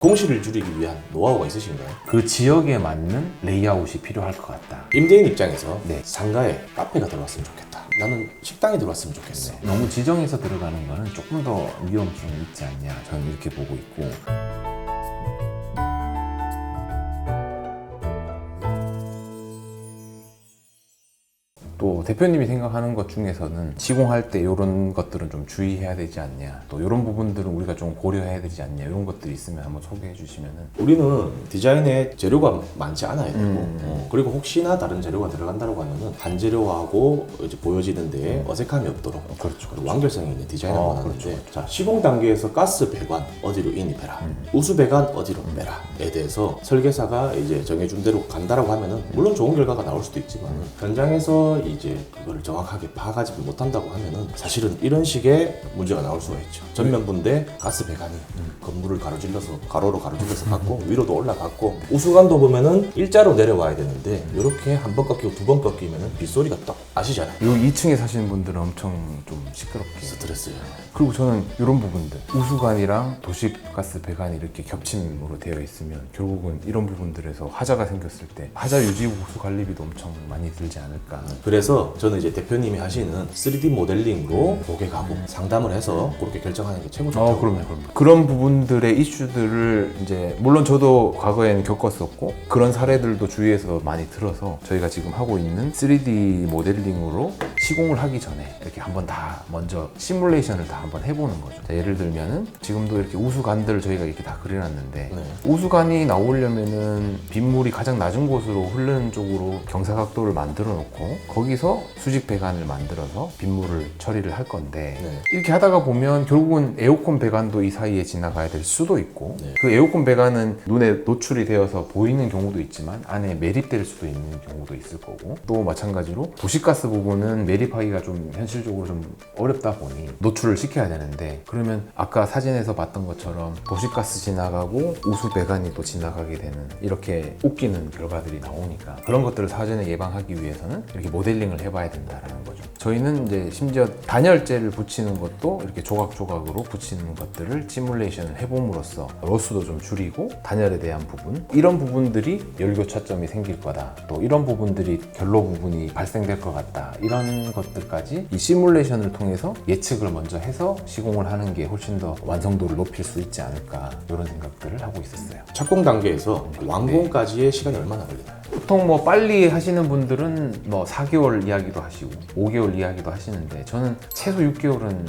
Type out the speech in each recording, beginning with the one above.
공실을 줄이기 위한 노하우가 있으신가요? 그 지역에 맞는 레이아웃이 필요할 것 같다. 임대인 입장에서 네. 상가에 카페가 들어왔으면 좋겠다. 나는 식당이 들어왔으면 좋겠어. 너무 지정해서 들어가는 거는 조금 더 위험성이 있지 않냐, 저는 이렇게 보고 있고. 또 대표님이 생각하는 것 중에서는 시공할 때 이런 것들은 좀 주의해야 되지 않냐, 또 이런 부분들은 우리가 좀 고려해야 되지 않냐, 이런 것들이 있으면 한번 소개해 주시면은. 우리는 디자인에 재료가 많지 않아야 되고 그리고 혹시나 다른 재료가 들어간다고 하면은 한 재료하고 이제 보여지는데 어색함이 없도록 그렇죠. 그리고 완결성이 있는 디자인을 원하는데 그렇죠. 자, 시공 단계에서 가스 배관 어디로 인입해라, 우수 배관 어디로 빼라에 대해서 설계사가 이제 정해준 대로 간다라고 하면은 물론 좋은 결과가 나올 수도 있지만 현장에서 이제 그거를 정확하게 파악하지 못한다고 하면은 사실은 이런 식의 문제가 나올 수가 있죠. 전면부인데 가스 배관이 건물을 가로로 가로질러서 갔고 위로도 올라갔고 우수관도 보면은 일자로 내려와야 되는데 이렇게 한 번 꺾이고 두 번 꺾이면은 빗소리가 딱 아시잖아요. 요 2층에 사시는 분들은 엄청 좀 시끄럽게. 스트레스예요. 그리고 저는 이런 부분들, 우수관이랑 도시가스 배관이 이렇게 겹침으로 되어 있으면 결국은 이런 부분들에서 하자가 생겼을 때 하자 유지 보수 관리비도 엄청 많이 들지 않을까. 그래서 저는 이제 대표님이 하시는 3D 모델링으로 고객하고 상담을 해서 그렇게 결정하는 게 최고 좋다고. 그럼요. 그런 부분들의 이슈들을 이제 물론 저도 과거에는 겪었었고 그런 사례들도 주위에서 많이 들어서 저희가 지금 하고 있는 3D 모델링으로 시공을 하기 전에 이렇게 한번 다 먼저 시뮬레이션을 다 한번 해보는 거죠. 자, 예를 들면은 지금도 이렇게 우수관들을 저희가 이렇게 다 그려놨는데 네. 우수관이 나오려면은 빗물이 가장 낮은 곳으로 흐르는 쪽으로 경사각도를 만들어 놓고 거기서 수직 배관을 만들어서 빗물을 처리를 할 건데 네. 이렇게 하다가 보면 결국은 에어컨 배관도 이 사이에 지나가야 될 수도 있고 네. 그 에어컨 배관은 눈에 노출이 되어서 보이는 경우도 있지만 안에 매립될 수도 있는 경우도 있을 거고 또 마찬가지로 도시가스 부분은 매립하기가 좀 현실적으로 좀 어렵다 보니 노출을 시켜야 되는데 그러면 아까 사진에서 봤던 것처럼 도시가스 지나가고 우수 배관이 또 지나가게 되는 이렇게 웃기는 결과들이 나오니까 그런 것들을 사전에 예방하기 위해서는 이렇게 모델링을 해봐야 된다라는 거죠. 저희는 이제 심지어 단열재를 붙이는 것도 이렇게 조각조각으로 붙이는 것들을 시뮬레이션을 해봄으로써 로스도 좀 줄이고 단열에 대한 부분 이런 부분들이 열교차점이 생길 거다, 또 이런 부분들이 결로 부분이 발생될 것 같다, 이런 것들까지 이 시뮬레이션을 통해서 예측을 먼저 해서 시공을 하는 게 훨씬 더 완성도를 높일 수 있지 않을까, 이런 생각들을 하고 있었어요. 착공 단계에서 완공까지의 시간이 얼마나 걸리나요? 보통 뭐 빨리 하시는 분들은 뭐 4개월 이야기도 하시고 5개월 이야기도 하시는데 저는 최소 6개월은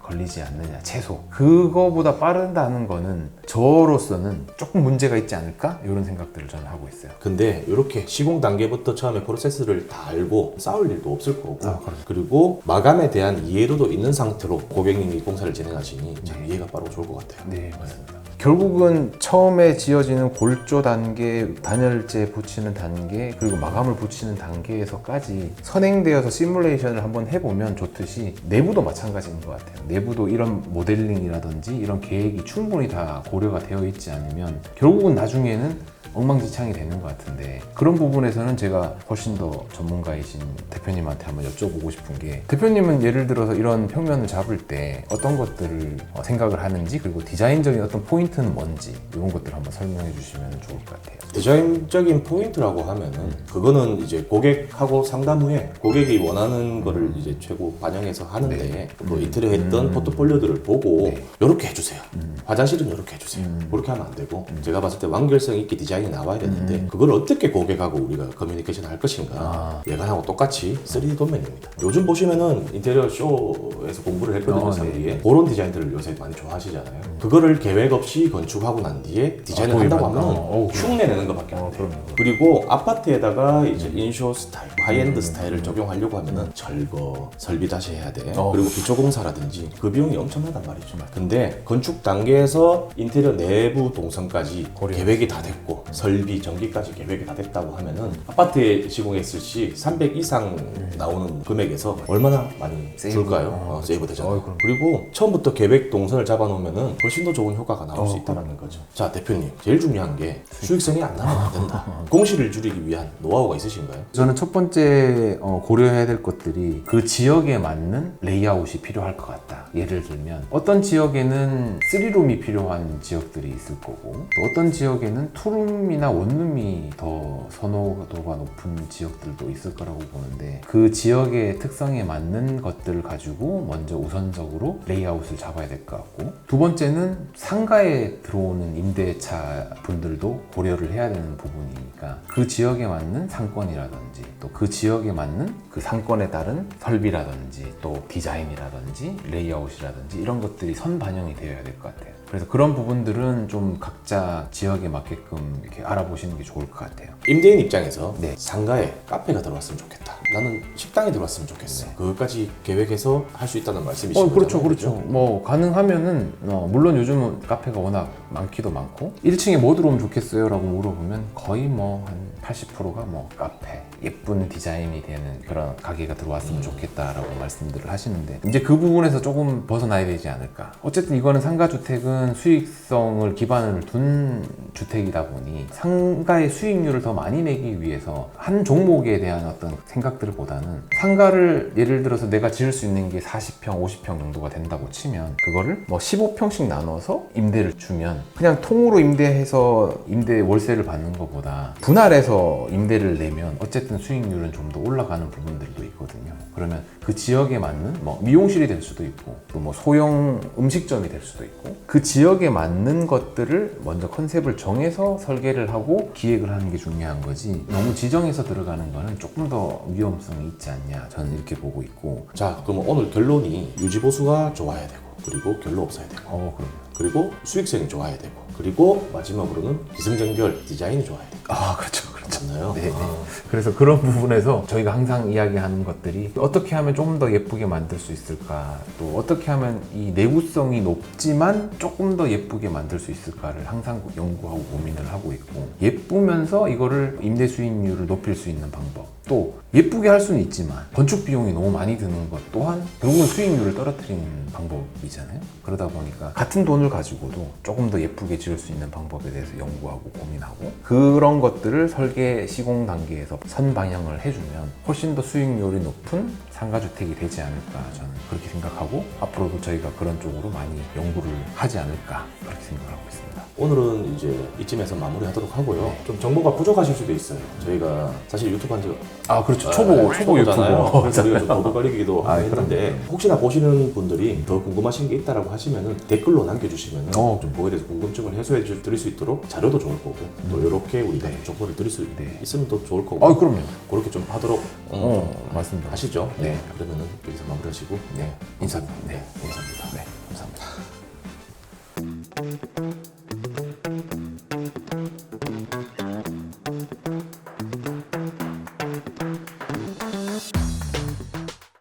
걸리지 않느냐, 최소. 그거보다 빠른다는 거는 저로서는 조금 문제가 있지 않을까? 이런 생각들을 저는 하고 있어요. 근데 이렇게 시공 단계부터 처음에 프로세스를 다 알고 싸울 일도 없을 거고 그리고 마감에 대한 이해도도 있는 상태로 고객님이 공사를 진행하시니 참 이해가 빠르고 좋을 것 같아요. 네, 맞습니다. 결국은 처음에 지어지는 골조 단계, 단열재 붙이는 단계, 그리고 마감을 붙이는 단계에서까지 선행되어서 시뮬레이션을 한번 해보면 좋듯이 내부도 마찬가지인 것 같아요. 내부도 이런 모델링이라든지 이런 계획이 충분히 다 고려가 되어 있지 않으면 결국은 나중에는 엉망진창이 되는 것 같은데 그런 부분에서는 제가 훨씬 더 전문가이신 대표님한테 한번 여쭤보고 싶은 게 대표님은 예를 들어서 이런 평면을 잡을 때 어떤 것들을 생각을 하는지 그리고 디자인적인 어떤 포인트는 뭔지 이런 것들을 한번 설명해 주시면 좋을 것 같아요. 디자인적인 포인트라고 하면은 그거는 이제 고객하고 상담 후에 고객이 원하는 거를 이제 최고 반영해서 하는데 네. 뭐 이틀에 했던 포트폴리오들을 보고 네. 이렇게 해주세요. 화장실은 이렇게 해주세요. 그렇게 하면 안 되고 제가 봤을 때 완결성 있게 디자인이 나와야 되는데 그걸 어떻게 고객하고 우리가 커뮤니케이션 할 것인가. 예관하고 똑같이 3D 도면입니다. 요즘 보시면은 인테리어 쇼에서 공부를 했거든요. 상위에. 그런 디자인들을 요새 많이 좋아하시잖아요. 그거를 계획 없이 건축하고 난 뒤에 디자인을 한다고 하면 흉내 내는 것밖에 안 돼요. 그리고 아파트에다가 이제 인쇼 스타일, 하이엔드 스타일을 적용하려고 하면은 절거, 설비 다시 해야 돼. 그리고 기초공사라든지 그 비용이 엄청나단 말이죠. 근데 건축 단계에서 인테리어 내부 동선까지 계획이 다 됐고 설비, 전기까지 계획이 다 됐다고 하면은 아파트에 시공했을 시 300 이상 나오는 금액에서 얼마나 많이 줄까요? 세이브 되잖아요. 그리고 처음부터 계획 동선을 잡아놓으면은 훨씬 더 좋은 효과가 나올 수 있다는 거죠. 자, 대표님, 제일 중요한 게 수익성이 안 나면 안 된다. 공실을 줄이기 위한 노하우가 있으신가요? 저는 첫 번째 고려해야 될 것들이 그 지역에 맞는 레이아웃이 필요할 것 같다. 예를 들면 어떤 지역에는 3룸이 필요한 지역들이 있을 거고 또 어떤 지역에는 2룸이나 1룸이 더 선호도가 높은 지역들도 있을 거라고 보는데 그 지역의 특성에 맞는 것들을 가지고 먼저 우선적으로 레이아웃을 잡아야 될 것 같고 두 번째는 상가에 들어오는 임대차 분들도 고려를 해야 되는 부분이니까 그 지역에 맞는 상권이라든지 또 그 지역에 맞는 그 상권에 따른 설비라든지 또 디자인이라든지 레이아웃이라든지 이런 것들이 선반영이 되어야 될 것 같아요. 그래서 그런 부분들은 좀 각자 지역에 맞게끔 이렇게 알아보시는 게 좋을 것 같아요. 임대인 입장에서 네. 상가에 카페가 들어왔으면 좋겠다. 나는 식당이 들어왔으면 좋겠어. 그것까지 계획해서 할 수 있다는 말씀이시죠? 그렇죠, 그렇죠. 뭐 가능하면은 물론 요즘은 카페가 워낙 많기도 많고 1층에 뭐 들어오면 좋겠어요라고 물어보면 거의 뭐 한 80%가 뭐 카페, 예쁜 디자인이 되는 그런 가게가 들어왔으면 좋겠다라고 말씀들을 하시는데 이제 그 부분에서 조금 벗어나야 되지 않을까. 어쨌든 이거는 상가주택은 수익성을 기반을 둔 주택이다 보니 상가의 수익률을 더 많이 내기 위해서 한 종목에 대한 어떤 생각들보다는 상가를 예를 들어서 내가 지을 수 있는 게 40평, 50평 정도가 된다고 치면 그거를 뭐 15평씩 나눠서 임대를 주면 그냥 통으로 임대해서 임대 월세를 받는 것보다 분할해서 임대를 내면 어쨌든 수익률은 좀 더 올라가는 부분들도 있거든요. 그러면 그 지역에 맞는 뭐 미용실이 될 수도 있고 또 뭐 소형 음식점이 될 수도 있고 그 지역에 맞는 것들을 먼저 컨셉을 정해서 설계를 하고 기획을 하는 게 중요한 거지 너무 지정해서 들어가는 거는 조금 더 위험성이 있지 않냐 저는 이렇게 보고 있고. 자, 그럼 오늘 결론이 유지보수가 좋아야 되고 그리고 결로 없어야 되고 그럼요. 그리고 수익성이 좋아야 되고 그리고 마지막으로는 기승전결 디자인이 좋아야 되고. 그렇죠. 맞나요? 네. 그래서 그런 부분에서 저희가 항상 이야기하는 것들이 어떻게 하면 조금 더 예쁘게 만들 수 있을까 또 어떻게 하면 이 내구성이 높지만 조금 더 예쁘게 만들 수 있을까를 항상 연구하고 고민을 하고 있고 예쁘면서 이거를 임대 수익률을 높일 수 있는 방법 또 예쁘게 할 수는 있지만 건축 비용이 너무 많이 드는 것 또한 결국은 수익률을 떨어뜨리는 방법이잖아요. 그러다 보니까 같은 돈을 가지고도 조금 더 예쁘게 지을 수 있는 방법에 대해서 연구하고 고민하고 그런 것들을 설계 시공 단계에서 선방향을 해주면 훨씬 더 수익률이 높은 상가주택이 되지 않을까 저는 그렇게 생각하고 앞으로도 저희가 그런 쪽으로 많이 연구를 하지 않을까 그렇게 생각하고 있습니다. 오늘은 이제 이쯤에서 마무리하도록 하고요. 좀 정보가 부족하실 수도 있어요. 저희가 사실 유튜브 한 지가 그렇죠. 초보 초보잖아요. 유튜버. 그래서 우리가 좀 버벅거리기도 했는데 혹시나 보시는 분들이 더 궁금하신 게 있다라고 하시면은 댓글로 남겨주시면 좀 그거에 대해서 궁금증을 해소해 드릴 수 있도록 자료도 좋을 거고 또 이렇게 우리가 정보를 드릴 수 있으면 더 좋을 거고. 그럼요. 그렇게 좀 하도록 맞습니다. 하시죠. 네. 그러면은 여기서 마무리하시고 인사드립니다. 감사합니다. 네, 감사합니다.